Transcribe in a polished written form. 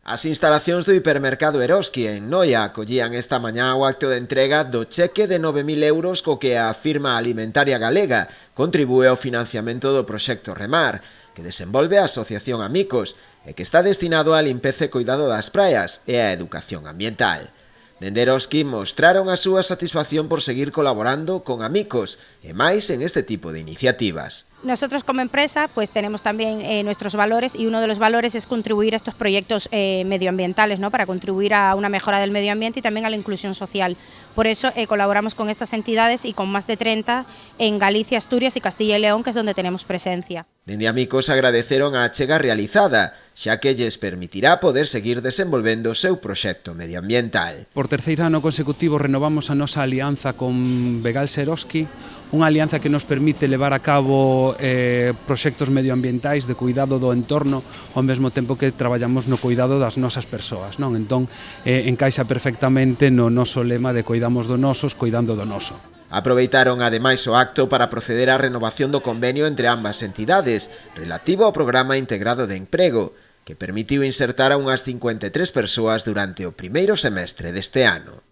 As instalacións do hipermercado Eroski en Noia acollían esta mañá o acto de entrega do cheque de 9.000 euros co que a firma alimentaria galega contribúe ao financiamento do proxecto Remar, que desenvolve a Asociación Amicos e que está destinado á limpeza e cuidado das praias e á educación ambiental. Dende Eroski mostraron a súa satisfacción por seguir colaborando con Amicos e máis en este tipo de iniciativas. Nosotros como empresa pues tenemos también nuestros valores y uno de los valores es contribuir a estos proyectos medioambientales, ¿no? Para contribuir a una mejora del medio ambiente y también a la inclusión social. Por eso colaboramos con estas entidades y con más de 30 en Galicia, Asturias y Castilla y León, que es donde tenemos presencia. Dende Amicos agradeceron a achega realizada, xa que lles permitirá poder seguir desenvolvendo o seu proxecto medioambiental. Por terceiro ano consecutivo renovamos a nosa alianza con Begals Eroski, unha alianza que nos permite levar a cabo proxectos medioambientais de cuidado do entorno ao mesmo tempo que traballamos no cuidado das nosas persoas, non? Entón, encaixa perfectamente no noso lema de cuidamos do nosos, cuidando do noso. Aproveitaron ademais o acto para proceder á renovación do convenio entre ambas entidades relativo ao Programa Integrado de Emprego, que permitiu insertar a unhas 53 persoas durante o primeiro semestre deste ano.